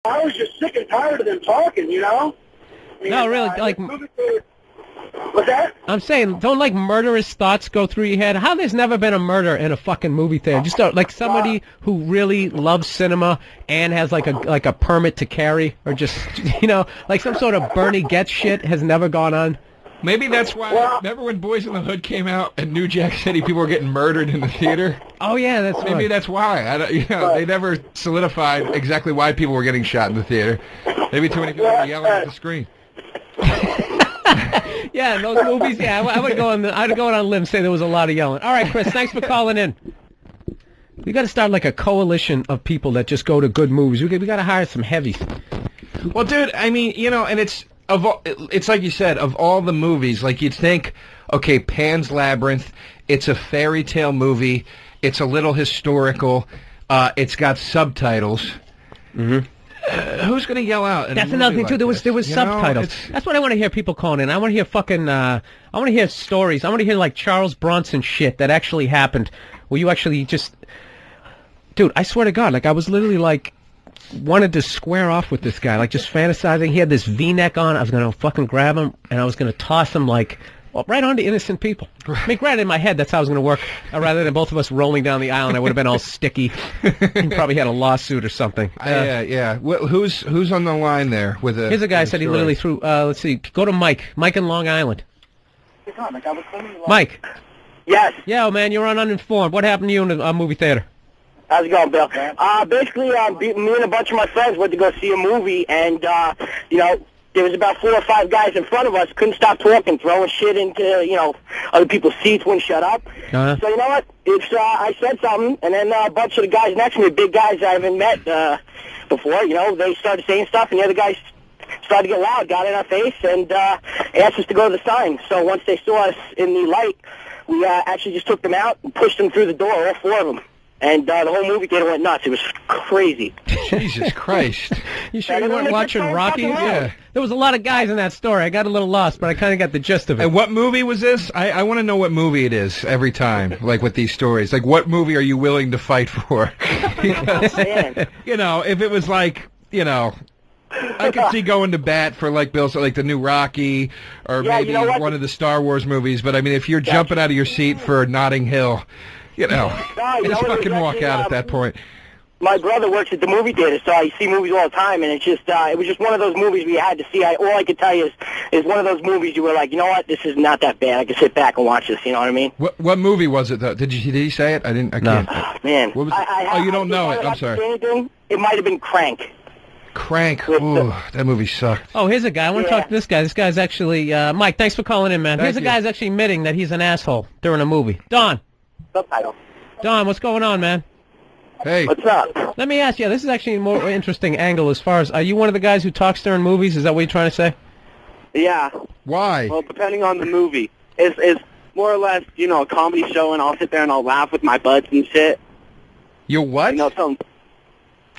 I was just sick and tired of them talking, you know? I mean, No, really, like... What's that? I'm saying, don't like murderous thoughts go through your head? How there's never been a murder in a fucking movie theater? Just like somebody who really loves cinema and has like a permit to carry, or just, you know, like some sort of Bernie Getz shit has never gone on. Maybe that's why. Remember when Boys in the Hood came out and New Jack City people were getting murdered in the theater? Oh yeah, that's maybe right. that's why. They never solidified exactly why people were getting shot in the theater. Maybe too many people were yelling at the screen. Yeah, in those movies, yeah, I would go on a limb and say there was a lot of yelling. All right, Chris, thanks for calling in. We got to start like a coalition of people that just go to good movies. We got to hire some heavies. Well, dude, I mean, you know, and it's like you said, of all the movies, like you'd think, okay, Pan's Labyrinth, it's a fairy tale movie, it's a little historical, it's got subtitles. Mm-hmm. Who's going to yell out? That's another thing, too. There was subtitles. That's what I want to hear people calling in. I want to hear fucking, I want to hear stories. I want to hear, like, Charles Bronson shit that actually happened, where you actually just... Dude, I swear to God, like, I was literally, like, wanted to square off with this guy, like, just fantasizing. He had this V-neck on. I was going to fucking grab him, and I was going to toss him, like... Well, right on to innocent people. I mean, granted, in my head, that's how it was going to work. Rather than both of us rolling down the aisle, and I would have been all sticky. He probably had a lawsuit or something. Yeah. Who's on the line there with a? Here's a guy said he literally threw. Let's see. Go to Mike. Mike in Long Island. Mike. Yes. Yeah, man, you're on Uninformed. What happened to you in the movie theater? How's it going, Bill? Basically, me and a bunch of my friends went to go see a movie, and you know. There was about 4 or 5 guys in front of us, couldn't stop talking, throwing shit into, you know, other people's seats, wouldn't shut up. So you know what? I said something, and then a bunch of the guys next to me, big guys I haven't met before, you know, they started saying stuff, and the other guys started to get loud, got in our face, and asked us to go to the sign. So once they saw us in the light, we actually just took them out and pushed them through the door, all 4 of them. And the whole movie theater went nuts. It was crazy. Jesus Christ. You sure you weren't watching Rocky? Yeah. There was a lot of guys in that story. I got a little lost, but I kind of got the gist of it. And what movie was this? I want to know what movie it is every time, like with these stories. Like, what movie are you willing to fight for? Because, you know, if it was like, you know... I could see going to bat for, like, Bill, so like the new Rocky, or maybe one of the Star Wars movies, but I mean, if you're jumping out of your seat for Notting Hill... You know, just fucking walk out at that point. My brother works at the movie theater, so I see movies all the time, and it's just, it was just one of those movies we had to see. All I could tell you is one of those movies you were like, you know what, this is not that bad. I can sit back and watch this, you know what I mean? What movie was it, though? Did he say it? I can't. Oh, man. What was you don't know it. I'm sorry. It might have been Crank. Crank. Ooh, that movie sucked. Oh, here's a guy. I want to talk to this guy. This guy's actually, Mike, thanks for calling in, man. Here's a guy who's actually admitting that he's an asshole during a movie. Don. Subtitle. Don, what's going on, man? Hey. What's up? Let me ask you, this is actually a more interesting angle as far as, are you one of the guys who talks during movies? Is that what you're trying to say? Yeah. Why? Well, depending on the movie. It's more or less, you know, a comedy show, and I'll sit there and I'll laugh with my buds and shit. You what? You know,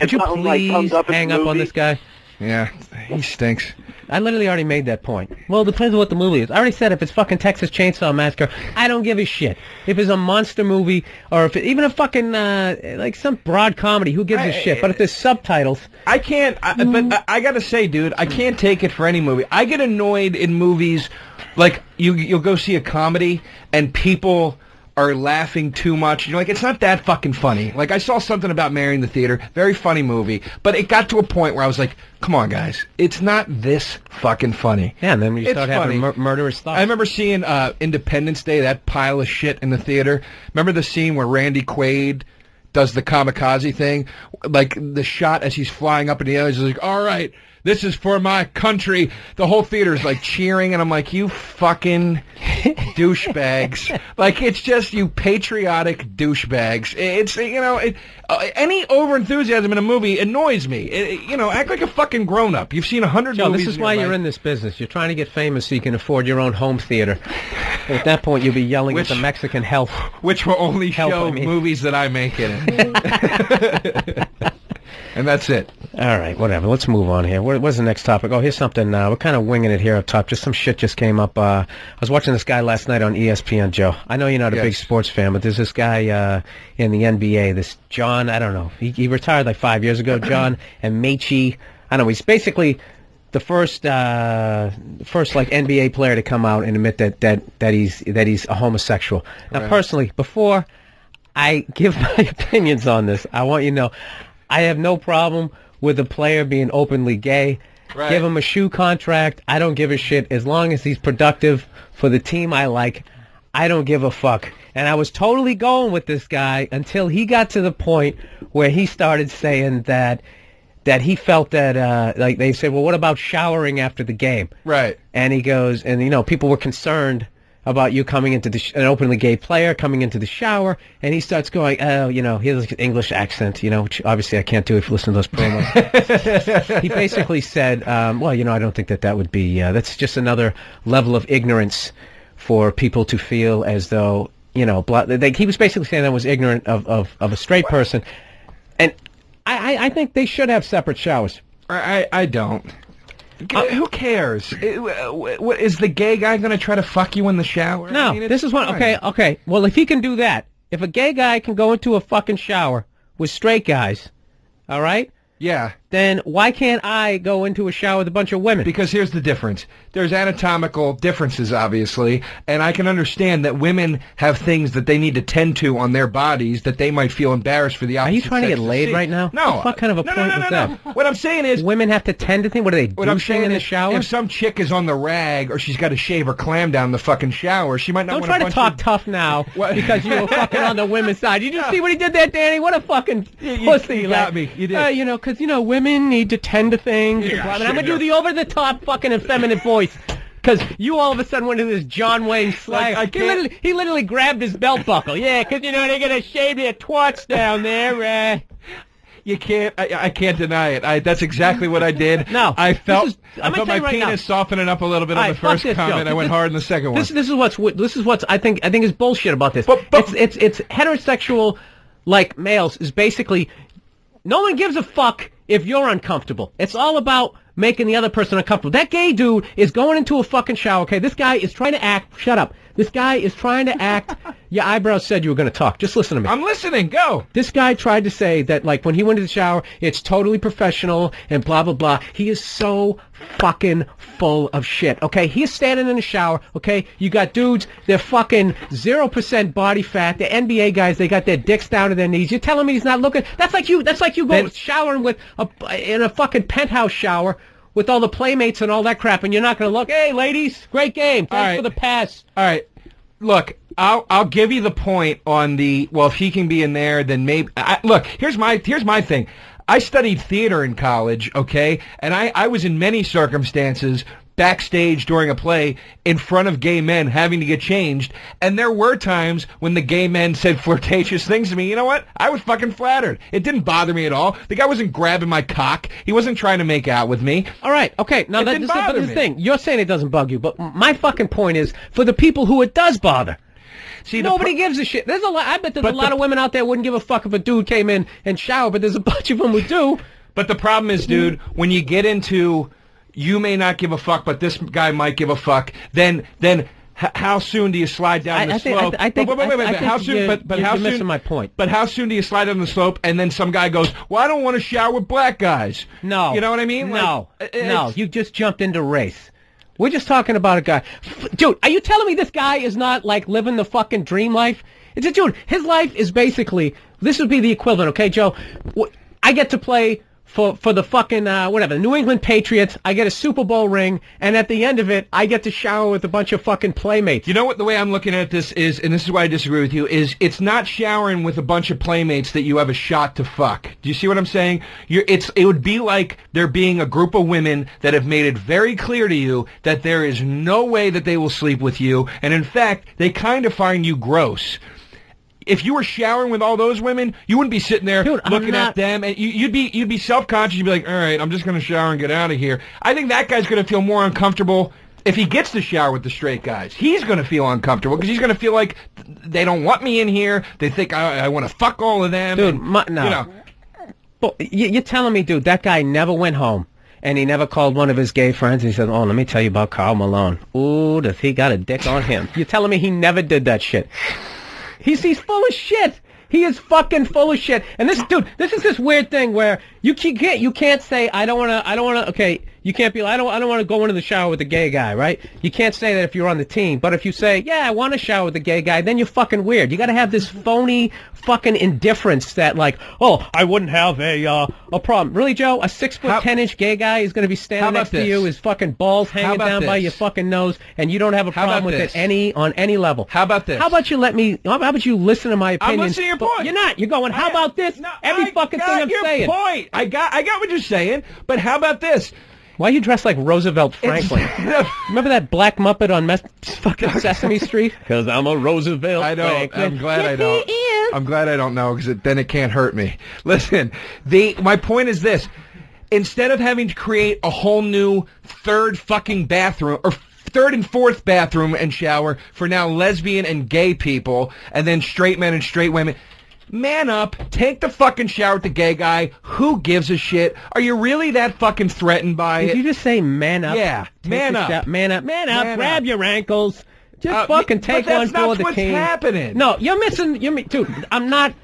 Could you please hang up on this guy? Yeah, he stinks. I literally already made that point. Well, it depends on what the movie is. I already said if it's fucking Texas Chainsaw Massacre, I don't give a shit. If it's a monster movie, or if even a fucking, like some broad comedy, who gives a shit? But if there's subtitles... I can't, but I gotta say, dude, I can't take it for any movie. I get annoyed in movies, like, you'll go see a comedy, and people... are laughing too much. You're like, it's not that fucking funny. Like, I saw something about Mary in the theater, very funny movie, but it got to a point where I was like, come on, guys, it's not this fucking funny. Yeah, and then when you start having murderous thoughts. I remember seeing Independence Day, that pile of shit in the theater. Remember the scene where Randy Quaid does the kamikaze thing? Like, the shot as he's flying up in the air, he's like, all right, this is for my country. The whole theater's like cheering, and I'm like, you fucking douchebags. Like, it's just you patriotic douchebags. It's, you know, any over-enthusiasm in a movie annoys me. You know, act like a fucking grown-up. You've seen 100 movies. This is why you're in this business. You're trying to get famous so you can afford your own home theater. And at that point, you'll be yelling at the Mexican health. Which will only show movies that I make in it. And that's it. All right, whatever. Let's move on here. What's the next topic? Oh, here's something. We're kind of winging it here up top. Just some shit just came up. I was watching this guy last night on ESPN, Joe. I know you're not a big sports fan, but there's this guy in the NBA, this John, I don't know. He retired like 5 years ago, John and Meechie. I don't know. He's basically the first like NBA player to come out and admit that he's a homosexual. Now, personally, before I give my opinions on this, I want you to know I have no problem with a player being openly gay. Right. Give him a shoe contract. I don't give a shit. As long as he's productive for the team I like, I don't give a fuck. And I was totally going with this guy until he got to the point where he started saying that he felt that, like they said, well, what about showering after the game? Right. And he goes, and, you know, people were concerned about you coming into an openly gay player coming into the shower, and he starts going, oh, you know, he has an English accent, you know, which obviously I can't do if you listen to those promos. He basically said, well, you know, I don't think that would be, that's just another level of ignorance for people to feel as though, you know, he was basically saying that was ignorant of a straight person, and I think they should have separate showers. I don't. Who cares? Is the gay guy going to try to fuck you in the shower? No, I mean, this is one. Okay. Well, if he can do that, if a gay guy can go into a fucking shower with straight guys, all right? Yeah. Then why can't I go into a shower with a bunch of women? Because here's the difference. There's anatomical differences, obviously, and I can understand that women have things that they need to tend to on their bodies that they might feel embarrassed for the opposite sex. Are you trying to get laid right now? No. What kind of a point was that? What I'm saying is... Women have to tend to things? What are they, douching in the shower? If some chick is on the rag or she's got to shave her clam down the fucking shower, she might not want to... Don't try to talk tough now because you were fucking on the women's side. You just see what he did there, Danny? What a fucking pussy. You got me. You did. You know, because, you know, women need to tend to things. Yeah, I'm going to do the over-the-top fucking effeminate voice. Because you all of a sudden went into this John Wayne slang. Like, he literally grabbed his belt buckle. Yeah, because, you know, they're going to shave their twats down there. You can't. I can't deny it. That's exactly what I did. No, I felt my penis softening up a little bit on the first comment. I went hard in the second one. This is what's I think is bullshit about this. It's heterosexual like males is basically no one gives a fuck if you're uncomfortable. It's all about making the other person uncomfortable. That gay dude is going into a fucking shower, okay? This guy is trying to act... Shut up. This guy is trying to act... Your eyebrows said you were going to talk. Just listen to me. I'm listening. Go. This guy tried to say that, like, when he went to the shower, it's totally professional and blah, blah, blah. He is so fucking full of shit, okay? He's standing in the shower, okay? You got dudes, they're fucking 0% body fat. They're NBA guys. They got their dicks down to their knees. You're telling me he's not looking... That's like you go showering in a fucking penthouse shower with all the playmates and all that crap, and you're not going to look, hey, ladies, great game. Thanks for the pass. All right. Look, I'll give you the point on the, well, if he can be in there, then maybe... look, here's my thing. I studied theater in college, okay? And I was in many circumstances backstage during a play in front of gay men having to get changed, and there were times when the gay men said flirtatious things to me. You know what? I was fucking flattered. It didn't bother me at all. The guy wasn't grabbing my cock. He wasn't trying to make out with me. All right, okay. Now that's the thing. You're saying it doesn't bug you, but my fucking point is for the people who it does bother. See, nobody gives a shit. There's a lot. I bet there's a lot of women out there who wouldn't give a fuck if a dude came in and showered, but there's a bunch of them who do. But the problem is, dude, when you get into you may not give a fuck, but this guy might give a fuck, then how soon do you slide down the slope? You're missing my point. But how soon do you slide down the slope and then some guy goes, well, I don't want to shower with black guys. No. You know what I mean? No. No, you just jumped into race. We're just talking about a guy. Dude, are you telling me this guy is not, like, living the fucking dream life? Dude, his life is basically, this would be the equivalent, okay, Joe? I get to play for the fucking, whatever, New England Patriots. I get a Super Bowl ring, and at the end of it, I get to shower with a bunch of fucking playmates. You know what the way I'm looking at this is, and this is why I disagree with you, is it's not showering with a bunch of playmates that you have a shot to fuck. Do you see what I'm saying? It would be like there being a group of women that have made it very clear to you that there is no way that they will sleep with you, and in fact, they kind of find you gross. If you were showering with all those women, you wouldn't be sitting there looking at them, and you'd be self-conscious. You'd be like, all right, I'm just going to shower and get out of here. I think that guy's going to feel more uncomfortable if he gets to shower with the straight guys. He's going to feel uncomfortable because he's going to feel like they don't want me in here. They think I want to fuck all of them. Dude, no. You know. You're telling me, dude, that guy never went home. And he never called one of his gay friends and he said, oh, let me tell you about Karl Malone. Ooh, does he got a dick on him? You're telling me he never did that shit? He's full of shit. He is fucking full of shit. And this is this weird thing where you can't say I don't want to. Okay, you can't be like, I don't want to go into the shower with a gay guy, right? You can't say that if you're on the team. But if you say, yeah, I want to shower with a gay guy, then you're fucking weird. You got to have this phony fucking indifference that like, oh, I wouldn't have a problem. Really, Joe? A 6'10" gay guy is going to be standing next to you, his fucking balls hanging down by your fucking nose, and you don't have a problem with it on any level. How about this? How about you listen to my opinion? I'm listening to your point. You're not. You're going, how about this? No, Every fucking thing I'm saying. Point. I got what you're saying, but how about this? Why are you dressed like Roosevelt Franklin? Remember that black Muppet on fucking Sesame Street? Because I'm a Roosevelt Franklin. I'm glad I don't. I'm glad I don't know, because then it can't hurt me. Listen, my point is this. Instead of having to create a whole new third fucking bathroom, or third and fourth bathroom and shower for now lesbian and gay people, and then straight men and straight women, man up, take the fucking shower with the gay guy. Who gives a shit? Are you really that fucking threatened by it? Did you just say man up? Yeah, man up. Man up, grab your ankles. Just fucking take one for the king. But that's what's happening. No, you're missing, dude, I'm not,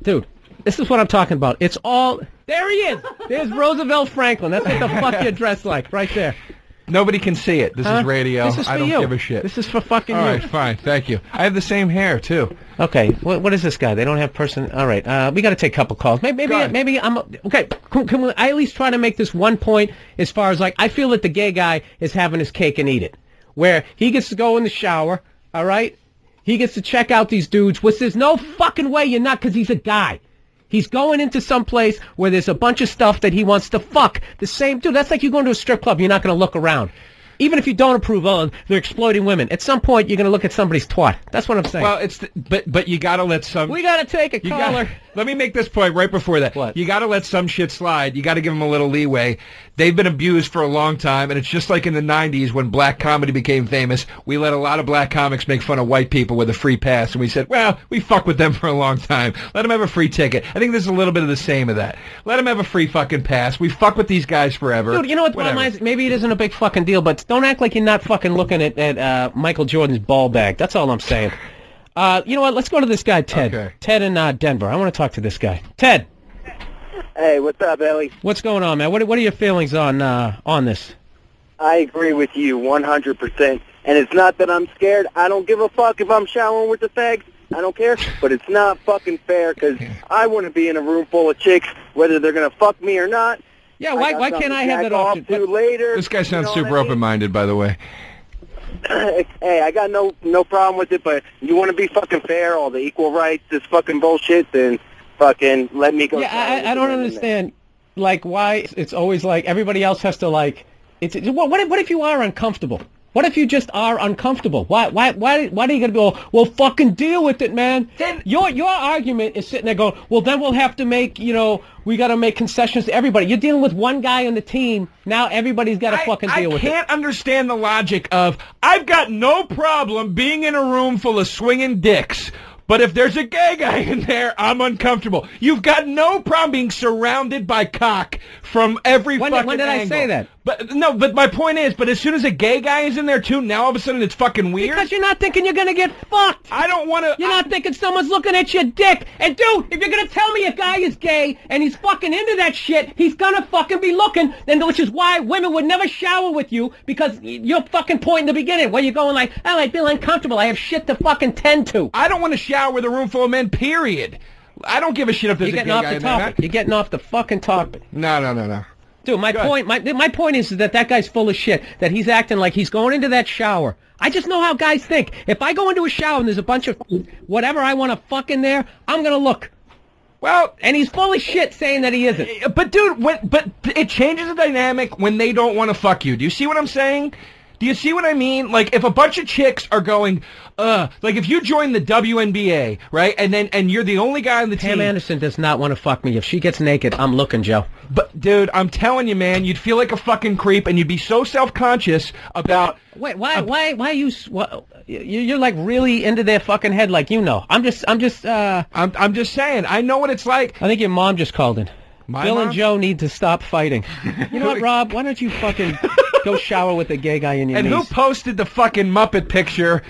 dude, this is what I'm talking about. It's all, there he is. There's Roosevelt Franklin. That's what the fuck you're dressed like, right there. Nobody can see it. This is radio. This is for I don't you. give a shit. This is for fucking you. All right, fine. Thank you. I have the same hair, too. Okay. What is this guy? They don't have person. All right. We got to take a couple calls. Maybe I'm okay. Can I at least try to make this one point as far as like I feel that the gay guy is having his cake and eat it, where he gets to go in the shower. All right. He gets to check out these dudes, which there's no fucking way you're not, because he's a guy. He's going into some place where there's a bunch of stuff that he wants to fuck. The same, dude, that's like you going to a strip club, you're not going to look around. Even if you don't approve, oh, they're exploiting women. At some point, you're going to look at somebody's twat. That's what I'm saying. Well, but you got to let some... We got to take a caller. Let me make this point right before that. What? You got to let some shit slide. You got to give them a little leeway. They've been abused for a long time, and it's just like in the 90s when black comedy became famous. We let a lot of black comics make fun of white people with a free pass, and we said, well, we fuck with them for a long time. Let them have a free ticket. I think there's a little bit of the same of that. Let them have a free fucking pass. We fuck with these guys forever. Dude, you know what the problem is? Maybe it isn't a big fucking deal, but don't act like you're not fucking looking at Michael Jordan's ball bag. That's all I'm saying. You know what? Let's go to this guy, Ted. Okay. Ted in Denver. I want to talk to this guy. Ted. Hey, what's up, Ellie? What's going on, man? What are your feelings on this? I agree with you 100%. And it's not that I'm scared. I don't give a fuck if I'm showering with the fags. I don't care. But it's not fucking fair because I want to be in a room full of chicks, whether they're going to fuck me or not. Yeah, why can't I have that option? Later, this guy sounds super open-minded, by the way. Hey, I got no problem with it, but you want to be fucking fair, all the equal rights, this fucking bullshit, then fucking let me go. Yeah, I don't understand, like, why it's always like everybody else has to, like, what if you are uncomfortable? What if you just are uncomfortable? Why are you gonna go, well, fucking deal with it, man? Then your argument is sitting there going, well, then we'll have to make, we got to make concessions to everybody. You're dealing with one guy on the team. Now everybody's got to fucking deal with it. I can't understand the logic of, I've got no problem being in a room full of swinging dicks, but if there's a gay guy in there, I'm uncomfortable. You've got no problem being surrounded by cock from every fucking angle. When did I say that? But my point is, but as soon as a gay guy is in there too, now all of a sudden it's fucking weird? Because you're not thinking you're going to get fucked. I don't want to... You're not thinking someone's looking at your dick. And dude, if you're going to tell me a guy is gay and he's fucking into that shit, he's going to fucking be looking, which is why women would never shower with you, because your fucking point in the beginning, where you're going like, oh, I feel uncomfortable, I have shit to fucking tend to. I don't want to shower with a room full of men, period. I don't give a shit if there's a gay guy in there. You're getting off the fucking topic. No. Dude, my point is that guy's full of shit, that he's acting like he's going into that shower. I just know how guys think. If I go into a shower and there's a bunch of whatever I want to fuck in there, I'm going to look. Well, and he's full of shit saying that he isn't. But dude, but it changes the dynamic when they don't want to fuck you. Do you see what I'm saying? Do you see what I mean? Like, if a bunch of chicks are going, like if you join the WNBA, right, and you're the only guy on the team. Pam Anderson does not want to fuck me. If she gets naked, I'm looking, Joe. But, dude, I'm telling you, man, you'd feel like a fucking creep, and you'd be so self-conscious about... Wait, why you... You're like really into their fucking head, like I'm just saying, I know what it's like. I think your mom just called in. Bill and Joe need to stop fighting. You know what, Rob? Why don't you fucking go shower with the gay guy in your And niece? who posted the fucking Muppet picture